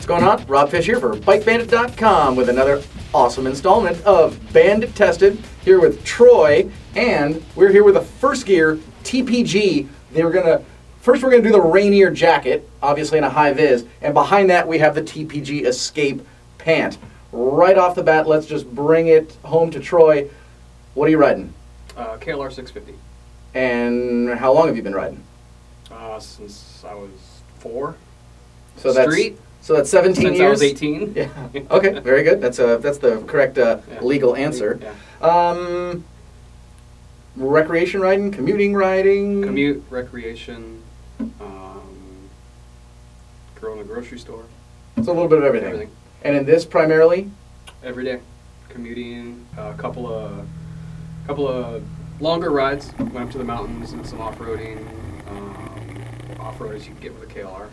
going on? Rob Fish here for BikeBandit.com with another awesome installment of Bandit Tested, here with Troy, and we're here with a Firstgear TPG. First we're gonna do the Rainier jacket, obviously in a high vis, and behind that we have the TPG Escape pant. Right off the bat, let's just bring it home to Troy. What are you riding? KLR 650. And how long have you been riding? Since I was 4. So that's 17 Since years? I was 18. Yeah. Okay, very good. That's the correct legal answer. Yeah. Recreation riding, commuting riding? Commute, recreation, girl in the grocery store. It's a little bit of everything. And in this primarily? Every day. Commuting, a couple of longer rides. Went up to the mountains and some off-roading. Off-road as you can get with a KLR.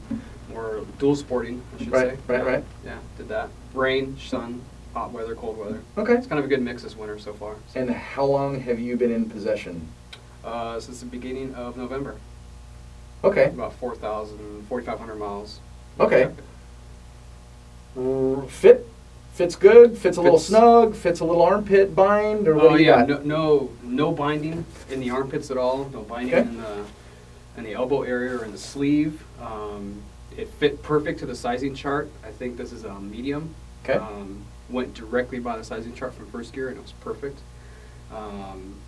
More dual sporting, I should say. Right. Yeah, did that. Rain, sun, hot weather, cold weather. Okay. It's kind of a good mix this winter so far. So. And how long have you been in possession? Since the beginning of November. Okay. About 4,500 miles. Okay. Fits good. Fits a little snug. Fits a little armpit bind. Or what do you got? No binding in the armpits at all. No binding in the elbow area or in the sleeve. It fit perfect to the sizing chart. I think this is a medium. Okay. Went directly by the sizing chart from Firstgear and it was perfect.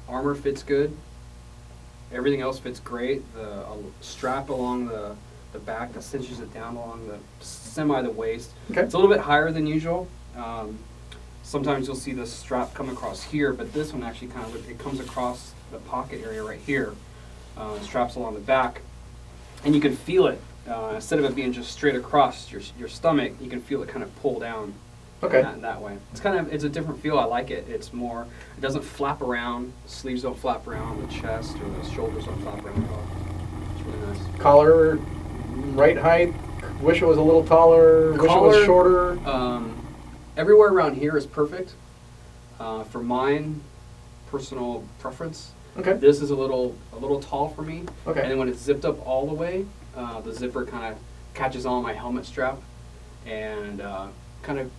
Armor fits good. Everything else fits great. The strap along the back that cinches it down along the waist. Okay. It's a little bit higher than usual. Sometimes you'll see the strap come across here, but this one actually it comes across the pocket area right here. Straps along the back, and you can feel it. Instead of it being just straight across your stomach, you can feel it kind of pull down. Okay. That way. It's a different feel. I like it. It doesn't flap around. The sleeves don't flap around. The chest or the shoulders don't flap around at all. It's really nice. Collar, right height. Wish it was a little taller. Wish it was shorter. Everywhere around here is perfect. For mine, personal preference. Okay. This is a little tall for me. Okay. And then when it's zipped up all the way, the zipper kind of catches on my helmet strap and kind of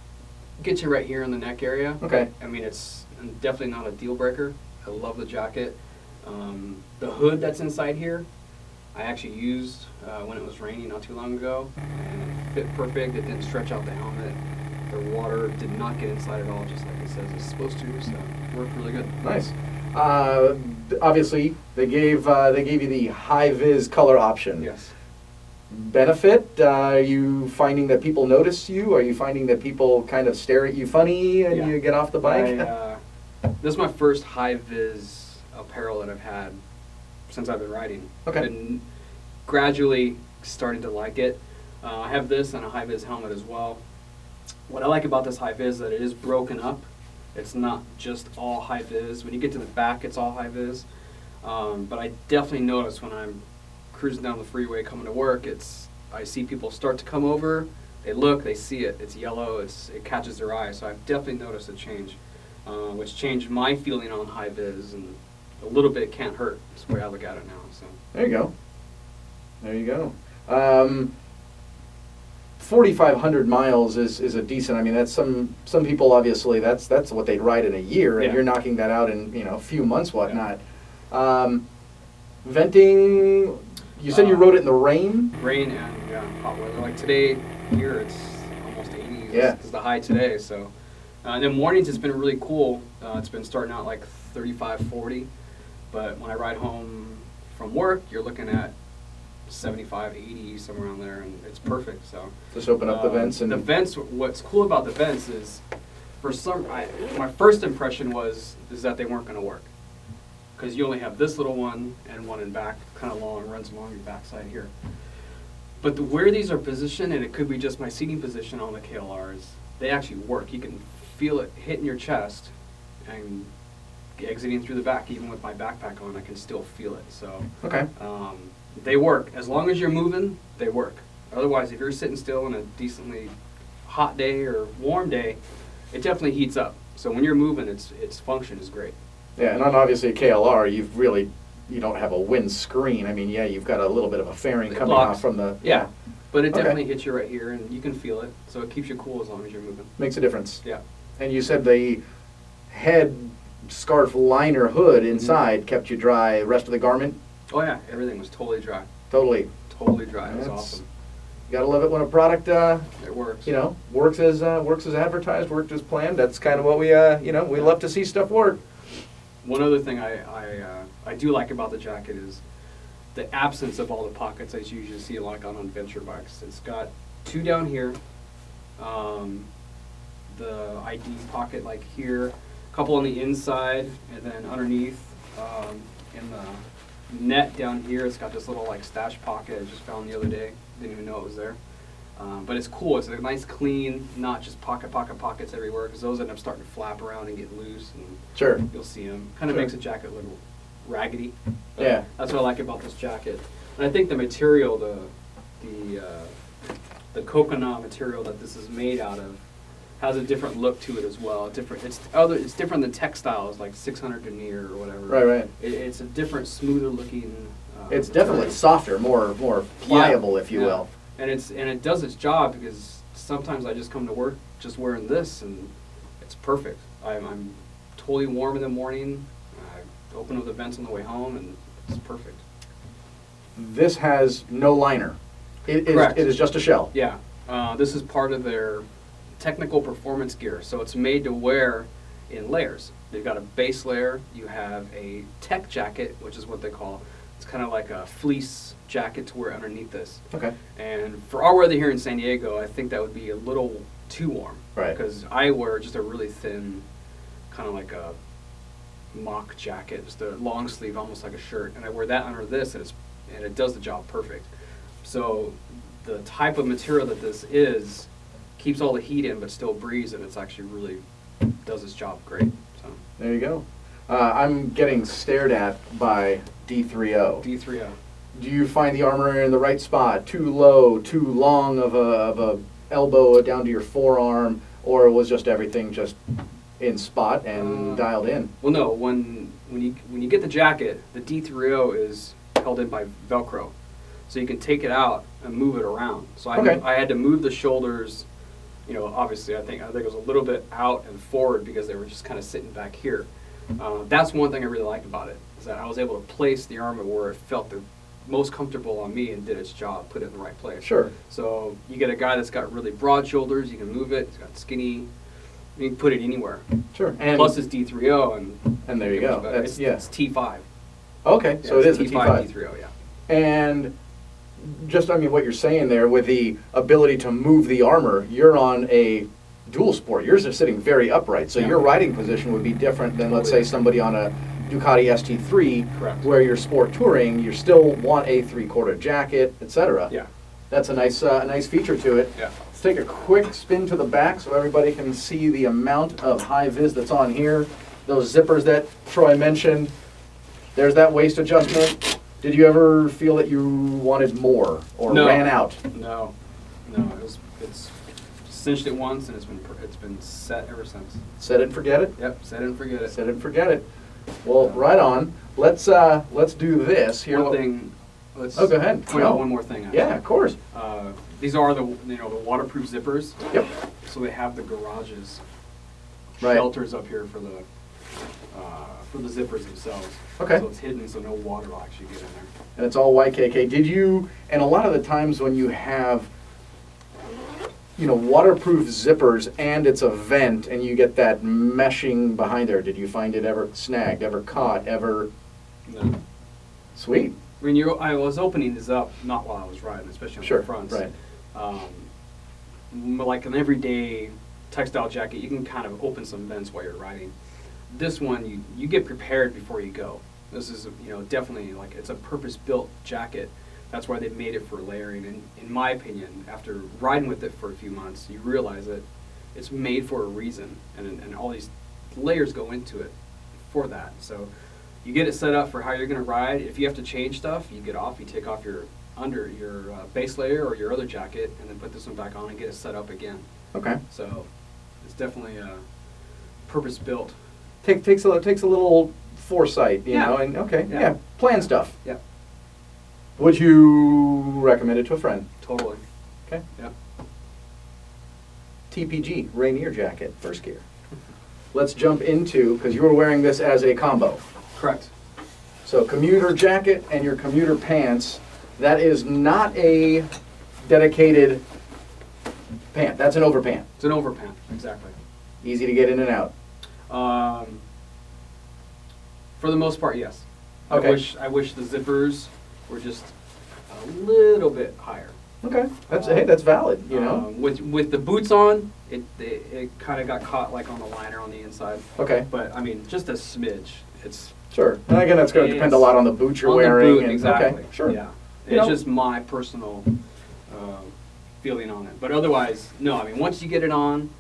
gets you right here in the neck area. Okay. I mean, it's definitely not a deal breaker. I love the jacket. The hood that's inside here, I actually used when it was raining not too long ago, and it fit perfect. It didn't stretch out the helmet. The water did not get inside at all, just like it says it's supposed to. So it worked really good. Nice. Obviously, they gave you the high vis color option. Yes. Benefit? Are you finding that people notice you? Are you finding that people kind of stare at you funny and you get off the bike? This is my first high vis apparel that I've had since I've been riding. Okay. And gradually starting to like it. I have this and a high vis helmet as well. What I like about this high vis is that it is broken up. It's not just all high vis. When you get to the back, it's all high vis. But I definitely notice when I'm cruising down the freeway coming to work, I see people start to come over. They look, they see it. It's yellow. It catches their eye. So I've definitely noticed a change, which changed my feeling on high vis, and a little bit can't hurt. That's the way I look at it now. So There you go. 4,500 miles is a decent. I mean, that's some people obviously that's what they'd ride in a year, and you're knocking that out in a few months, whatnot. Venting. You said you rode it in the rain. Rain and hot weather. Like today here, it's almost 80. Yeah. It's the high today. So, and then mornings it's been really cool. It's been starting out like 35, 40, but when I ride home from work, you're looking at 75, 80, somewhere around there, and it's perfect. So just open up the vents and the vents. What's cool about the vents is, my first impression is that they weren't going to work, because you only have this little one and one in back, kind of long, runs along your backside here. But where these are positioned, and it could be just my seating position on the KLRs, they actually work. You can feel it hitting your chest and exiting through the back. Even with my backpack on, I can still feel it. So okay. They work. As long as you're moving, they work. Otherwise, if you're sitting still on a decently hot day or warm day, it definitely heats up. So when you're moving, its function is great. Yeah, and on obviously a KLR, you don't have a wind screen. I mean, you've got a little bit of a fairing coming off from the... Yeah. but it Okay. definitely hits you right here, and you can feel it. So it keeps you cool as long as you're moving. Makes a difference. Yeah. And you said the head scarf liner hood inside kept you dry. Rest of the garment, Oh yeah, everything was totally dry. totally. Totally dry. It was That's- awesome. You gotta love it when a product, It works. works as advertised, worked as planned. That's kind of what we, we love to see stuff work. One other thing I do like about the jacket is the absence of all the pockets I usually see like on adventure bikes. It's got two down here, the ID pocket like here, a couple on the inside, and then underneath in the net down here, it's got this little like stash pocket I just found the other day. Didn't even know it was there. But it's cool. It's a nice, clean, not just pockets everywhere, because those end up starting to flap around and get loose, and Sure. you'll see them. Kind of Sure. makes a jacket look raggedy. But Yeah. that's what I like about this jacket. And I think the material, the coconut material that this is made out of, has a different look to it as well. It's different than textiles like 600 denier or whatever. Right. It's a different, smoother looking. It's material. definitely softer, more pliable, if you will. And it does its job, because sometimes I just come to work just wearing this, and it's perfect. I'm totally warm in the morning. I open up the vents on the way home, and it's perfect. This has no liner. Correct. It is just a shell. Yeah, this is part of their technical performance gear, so it's made to wear in layers. They've got a base layer. You have a tech jacket, which is what they call. It's kind of like a fleece jacket to wear underneath this. Okay. And for our weather here in San Diego, I think that would be a little too warm. Right. Because I wear just a really thin, kind of like a mock jacket, just a long sleeve, almost like a shirt. And I wear that under this, and it does the job perfect. So the type of material that this is keeps all the heat in, but still breathes, and it's actually really does its job great. So There you go. I'm getting stared at by D3O. D3O. Do you find the armor in the right spot? Too low, too long of a elbow down to your forearm, or was just everything just in spot and dialed in? Well, no. When you get the jacket, the D3O is held in by Velcro, so you can take it out and move it around. So I had to move the shoulders. Obviously, I think it was a little bit out and forward because they were just kind of sitting back here. That's one thing I really liked about it, is that I was able to place the armor where it felt the most comfortable on me and did its job, put it in the right place. Sure. So you get a guy that's got really broad shoulders, you can move it. It's got skinny. You can put it anywhere. Sure. And Plus it's D3O, and there you go. It's T5. Okay, so it is the T5. D3O, yeah. And just, what you're saying there with the ability to move the armor, you're on a dual sport. Yours is sitting very upright, so Yeah. your riding position would be different than, let's say, somebody on a Ducati ST3, Correct. where you're sport touring. You still want a three-quarter jacket, etc. Yeah. That's a nice feature to it. Yeah. Let's take a quick spin to the back so everybody can see the amount of high vis that's on here. Those zippers that Troy mentioned. There's that waist adjustment. Did you ever feel that you wanted more or No. ran out? No. It's cinched it once, and it's been set ever since. Set it and forget it? Yep, set it and forget it. Set it and forget it. Well, right on. Let's do this here. One thing. Let's Oh, go ahead. point No. out one more thing. Actually. Yeah, of course. These are the waterproof zippers. Yep. So they have the garages, Right. shelters up here for the zippers themselves. Okay. So it's hidden, so no water will actually get in there. And it's all YKK. And a lot of the times when you have, waterproof zippers and it's a vent and you get that meshing behind there, did you find it ever snagged, ever caught, ever? No. Sweet. I was opening this up, not while I was riding, especially on Sure, the fronts. right. Like an everyday textile jacket, you can kind of open some vents while you're riding. This one, you get prepared before you go. This is, definitely like it's a purpose-built jacket. That's why they made it for layering. And in my opinion, after riding with it for a few months, you realize that it's made for a reason, and all these layers go into it for that. So you get it set up for how you're going to ride. If you have to change stuff, you get off, you take off your base layer or your other jacket, and then put this one back on and get it set up again. Okay. So it's definitely purpose-built. Takes a little foresight, you Yeah. know, and okay, Yeah. yeah, plan stuff. Yeah, Would you recommend it to a friend? totally. Okay. Yep. TPG Rainier jacket, first gear. Let's jump into, because you were wearing this as a combo. Correct. So commuter jacket and your commuter pants, that is not a dedicated pant. That's an overpant. It's an overpant, exactly. Easy to get in and out. For the most part, yes. Okay. I wish the zippers were just a little bit higher. Okay, that's valid. You know. With the boots on, it kind of got caught like on the liner on the inside. Okay. But I mean, just a smidge. It's Sure. And again, that's going to depend a lot on the boot you're on wearing. The boot, exactly. Okay, sure. Yeah. You It's know. just my personal feeling on it. But otherwise, no. I mean, once you get it on,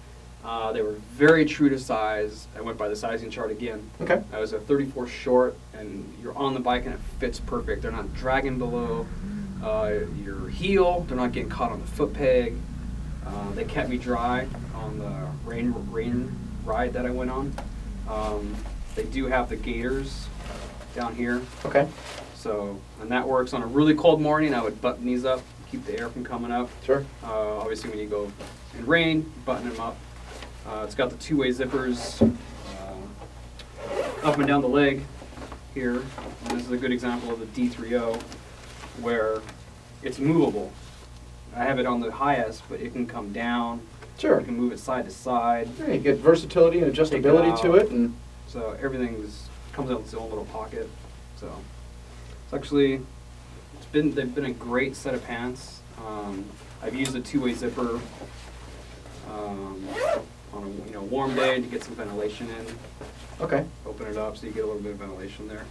they were very true to size. I went by the sizing chart again. Okay. I was a 34 short, and you're on the bike and it fits perfect. They're not dragging below your heel. They're not getting caught on the foot peg. They kept me dry on the rain ride that I went on. They do have the gaiters down here. Okay. So, and that works on a really cold morning. I would button these up, keep the air from coming up. Sure. Obviously, when you go in rain, button them up. It's got the two-way zippers up and down the leg here. And this is a good example of the D30 where it's movable. I have it on the highest, but it can come down. Sure. You can move it side to side. Yeah, you get versatility and adjustability to it, and So everything comes out in its own little pocket. So it's actually they've been a great set of pants. I've used a two-way zipper on a warm day to get some ventilation in. okay. Open it up so you get a little bit of ventilation there.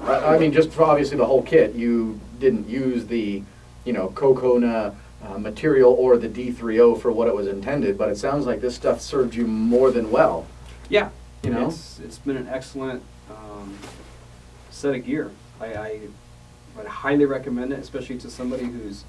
I mean, just for obviously the whole kit, you didn't use the, Kokona material or the D30 for what it was intended, but it sounds like this stuff served you more than well. Yeah, You know? it's been an excellent set of gear. I would highly recommend it, especially to somebody who's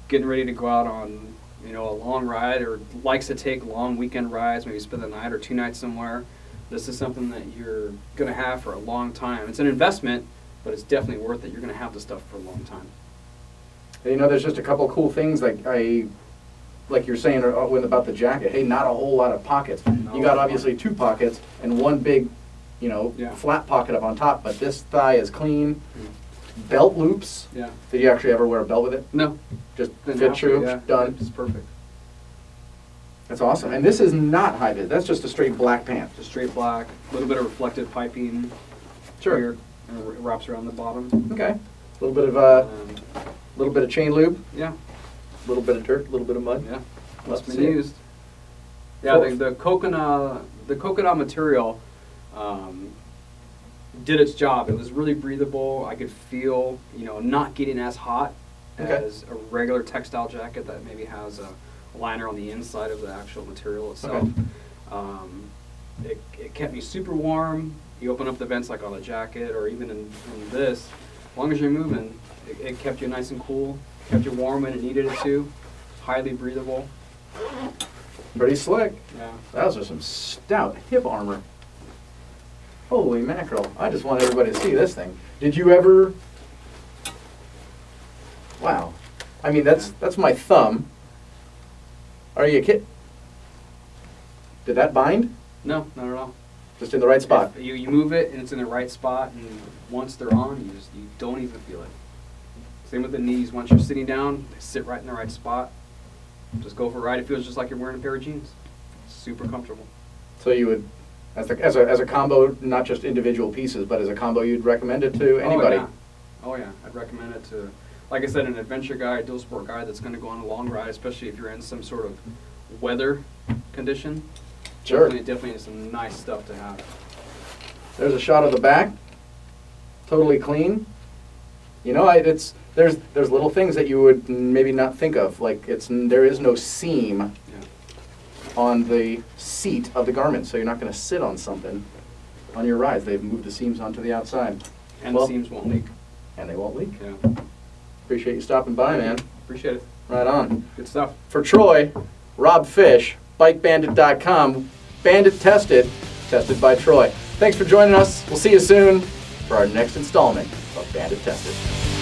getting ready to go out on a long ride or likes to take long weekend rides, maybe spend the night or 2 nights somewhere. This is something that you're going to have for a long time. It's an investment, but it's definitely worth it. You're going to have the stuff for a long time. And, there's just a couple cool things like you're saying about the jacket. Hey, not a whole lot of pockets. No. You got obviously 2 pockets and one big, Yeah. flat pocket up on top, but this thigh is clean. Belt loops. Yeah. Did you actually ever wear a belt with it? No. Just Didn't fit have to, true, yeah. done. It's perfect. That's awesome. And this is not high vis. That's just a straight black pant. Just straight black, a little bit of reflective piping Sure. here, and it wraps around the bottom. Okay. A little bit of chain lube, Yeah, a little bit of dirt, a little bit of mud. yeah, Love it's to been see it. used. Yeah, the coconut material did its job. It was really breathable. I could feel, not getting as hot Okay. as a regular textile jacket that maybe has a liner on the inside of the actual material itself. Okay. It kept me super warm. You open up the vents like on a jacket or even in this, as long as you're moving, it kept you nice and cool, kept you warm when it needed it to, highly breathable. Pretty slick. Yeah. Those are some stout hip armor. Holy mackerel. I just want everybody to see this thing. Did you ever... Wow. I mean, that's my thumb. Are you kidding? Did that bind? No, not at all. Just in the right spot? If you move it and it's in the right spot, and once they're on, you don't even feel it. Same with the knees. Once you're sitting down, they sit right in the right spot. Just go for a ride. It feels just like you're wearing a pair of jeans. Super comfortable. So you would, as a combo, not just individual pieces, but as a combo, you'd recommend it to anybody? Oh yeah. I'd recommend it to, like I said, an adventure guy, a dual sport guy that's going to go on a long ride, especially if you're in some sort of weather condition. Sure. Definitely some nice stuff to have. There's a shot of the back. Totally clean. There's little things that you would maybe not think of. Like there is no seam Yeah. on the seat of the garment, so you're not going to sit on something on your rides. They've moved the seams onto the outside. And Well- the seams won't leak. And they won't leak. Yeah. Appreciate you stopping by, man. Appreciate it. Right on. Good stuff. For Troy, Rob Fish, BikeBandit.com, Bandit Tested, tested by Troy. Thanks for joining us. We'll see you soon for our next installment of Bandit Tested.